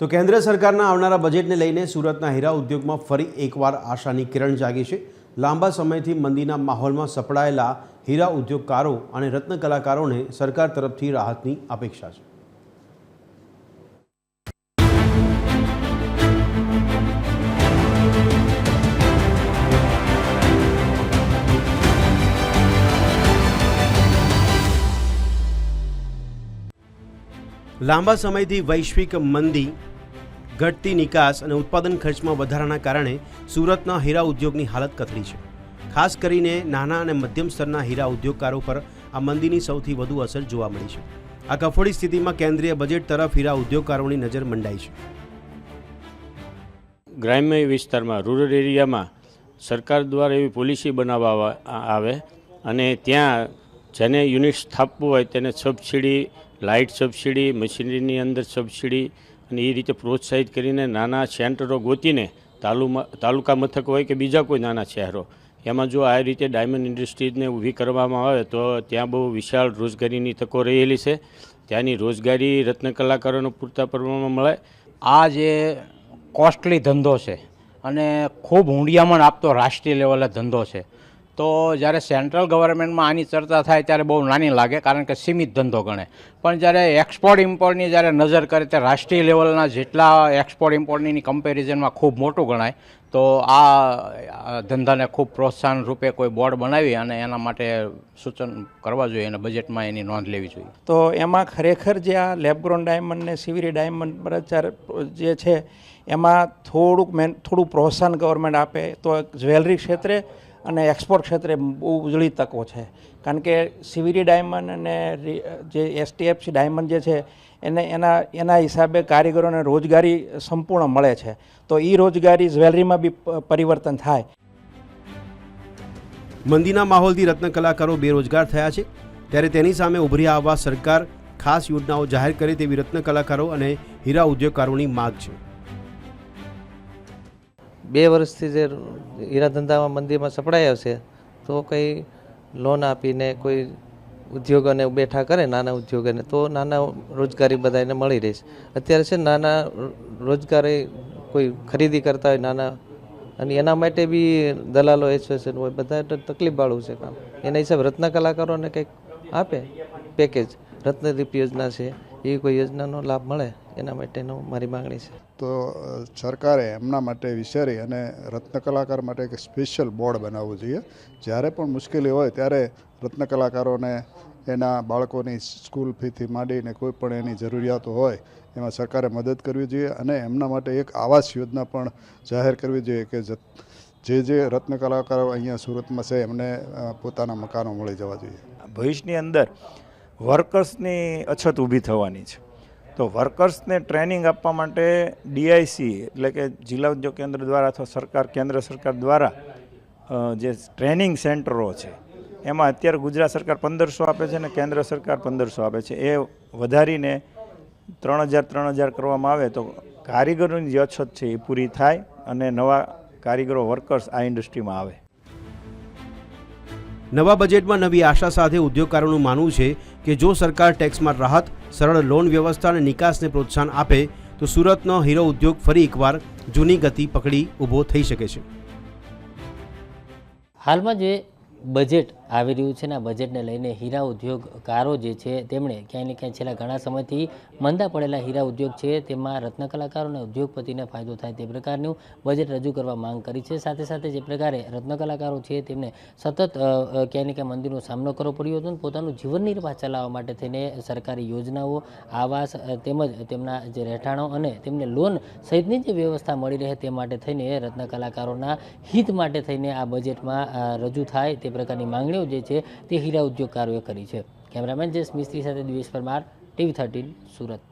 તો કેન્દ્ર સરકારના આવનારા બજેટને લઈને સુરતના હીરા ઉદ્યોગમાં ફરી એકવાર આશાની કિરણ જાગી છે। લાંબા સમયથી મંદીના માહોલમાં સપડાયેલા હીરા ઉદ્યોગકારો અને રત્ન કલાકારોને સરકાર તરફથી રાહતની અપેક્ષા છે। લાંબા સમયથી વૈશ્વિક મંદી, ઘટતી નિકાસ અને ઉત્પાદન ખર્ચમાં વધારાના કારણે સુરતના હીરા ઉદ્યોગની હાલત કથળી છે। ખાસ કરીને નાના અને મધ્યમ સ્તરના હીરા ઉદ્યોગકારો પર આ મંદીની સૌથી વધુ અસર જોવા મળી છે। આ કફોડી સ્થિતિમાં કેન્દ્રીય બજેટ તરફ હીરા ઉદ્યોગકારોની નજર મંડાઈ છે। ગ્રામ્ય વિસ્તારમાં, રૂરલ એરિયામાં સરકાર દ્વારા એવી પોલિસી બનાવવા આવે અને ત્યાં જેને યુનિટ સ્થાપવું હોય તેને સબસિડી, લાઇટ સબસિડી, મશીનરીની અંદર સબસિડી અને એ રીતે પ્રોત્સાહિત કરીને નાના સેન્ટરો ગોતીને તાલુકા મથક હોય કે બીજા કોઈ નાના શહેરો એમાં જો આ રીતે ડાયમંડ ઇન્ડસ્ટ્રીઝને ઊભી કરવામાં આવે તો ત્યાં બહુ વિશાળ રોજગારીની તકો રહેલી છે। ત્યાંની રોજગારી રત્ન કલાકારોને પૂરતા પ્રમાણમાં મળે। આ જે કોસ્ટલી ધંધો છે અને ખૂબ ઊંડિયામણ આપતો રાષ્ટ્રીય લેવલે ધંધો છે, તો જ્યારે સેન્ટ્રલ ગવર્મેન્ટમાં આની ચર્ચા થાય ત્યારે બહુ નાની લાગે, કારણ કે સીમિત ધંધો ગણે। પણ જ્યારે એક્સપોર્ટ ઇમ્પોર્ટની જ્યારે નજર કરે ત્યારે રાષ્ટ્રીય લેવલના જેટલા એક્સપોર્ટ ઇમ્પોર્ટની કમ્પેરિઝનમાં ખૂબ મોટું ગણાય। તો આ ધંધાને ખૂબ પ્રોત્સાહન રૂપે કોઈ બોર્ડ બનાવી અને એના માટે સૂચન કરવા જોઈએ અને બજેટમાં એની નોંધ લેવી જોઈએ। તો એમાં ખરેખર જે આ લેબગ્રોન ડાયમંડ ને સિવિરી ડાયમંડ પ્રચાર જે છે એમાં થોડું પ્રોત્સાહન ગવર્મેન્ટ આપે તો જ્વેલરી ક્ષેત્રે અને એક્સપોર્ટ ક્ષેત્રે બહુ ઉજળી તકો છે। કારણ કે સિવિરી ડાયમંડ અને જે એસટીએફસી ડાયમંડ જે છે એના હિસાબે કારીગરોને રોજગારી સંપૂર્ણ મળે છે, તો એ રોજગારી જ્વેલરીમાં બી પરિવર્તન થાય। મંદીના માહોલથી રત્ન કલાકારો બેરોજગાર થયા છે, ત્યારે તેની સામે ઉભરી આવવા સરકાર ખાસ યોજનાઓ જાહેર કરે તેવી રત્ન કલાકારો અને હીરા ઉદ્યોગકારોની માગ છે। 2 વર્ષથી જે હીરા ધંધામાં મંદીમાં સપડાયા છે, તો કંઈ લોન આપીને કોઈ ઉદ્યોગોને બેઠા કરે, નાના ઉદ્યોગોને, તો નાના રોજગારી બધાને મળી રહેશે। અત્યારે છે નાના રોજગારી કોઈ ખરીદી કરતા હોય નાના, અને એના માટે બી દલાલો એસોસિએશન હોય, બધા તકલીફવાળું છે કામ। એના હિસાબે રત્ન કલાકારોને કંઈક આપે પેકેજ, રત્નદીપ યોજના છે, એવી કોઈ યોજનાનો લાભ મળે એના માટેનો મારી માંગણી છે। તો સરકારે એમના માટે વિચારી અને રત્ન કલાકાર માટે એક સ્પેશિયલ બોર્ડ બનાવવું જોઈએ। જ્યારે પણ મુશ્કેલી હોય ત્યારે રત્ન કલાકારોને એના બાળકોની સ્કૂલ ફીથી માંડીને કોઈ પણ એની જરૂરિયાતો હોય એમાં સરકારે મદદ કરવી જોઈએ અને એમના માટે એક આવાસ યોજના પણ જાહેર કરવી જોઈએ કે જે રત્ન કલાકારો અહીંયા સુરતમાં છે એમને પોતાના મકાનો મળી જવા જોઈએ। ભવિષ્યની અંદર વર્કર્સની અછત ઊભી થવાની છે, તો વર્કર્સને ટ્રેનિંગ આપવા માટે ડીઆઈસી એટલે કે જિલ્લા ઉદ્યોગ કેન્દ્ર દ્વારા અથવા કેન્દ્ર સરકાર દ્વારા જે ટ્રેનિંગ સેન્ટરો છે એમાં અત્યારે ગુજરાત સરકાર 1500 આપે છે અને કેન્દ્ર સરકાર 1500 આપે છે, એ વધારીને 3000 કરવામાં આવે તો કારીગરોની જે અછત છે એ પૂરી થાય અને નવા કારીગરો વર્કર્સ આ ઇન્ડસ્ટ્રીમાં આવે। નવા બજેટમાં નવી આશા સાથે ઉદ્યોગકારોનું માનવું છે કે જો સરકાર ટેક્સમાં રાહત, સરળ લોન વ્યવસ્થા અને નિકાસને પ્રોત્સાહન આપે તો સુરતનો હીરો ઉદ્યોગ ફરી એકવાર જૂની ગતિ પકડી ઊભો થઈ શકે છે। હાલમાં જે બજેટ આવી રહ્યું છે ને, આ બજેટને લઈને હીરા ઉદ્યોગકારો જે છે તેમણે ક્યાંય ને ક્યાંય છેલ્લા ઘણા સમયથી મંદા પડેલા હીરા ઉદ્યોગ છે તેમાં રત્ન કલાકારો અને ઉદ્યોગપતિને ફાયદો થાય તે પ્રકારનું બજેટ રજૂ કરવા માંગ કરી છે। સાથે સાથે જે પ્રકારે રત્ન કલાકારો છે તેમને સતત ક્યાંય ને ક્યાંય મંદીનો સામનો કરવો પડ્યો હતો અને પોતાનું જીવન નિર્વાહ ચલાવવા માટે થઈને સરકારી યોજનાઓ, આવાસ તેમજ તેમના જે રહેઠાણો અને તેમને લોન સહિતની જે વ્યવસ્થા મળી રહે તે માટે થઈને રત્ન કલાકારોના હિત માટે થઈને આ બજેટમાં રજૂ થાય તે પ્રકારની માંગણીઓ જે છે તે હીરા ઉદ્યોગકારોએ કરી છે। કેમેરામેન જેસ મિસ્ત્રી સાથે દિવેશ પરમાર, TV13 સુરત।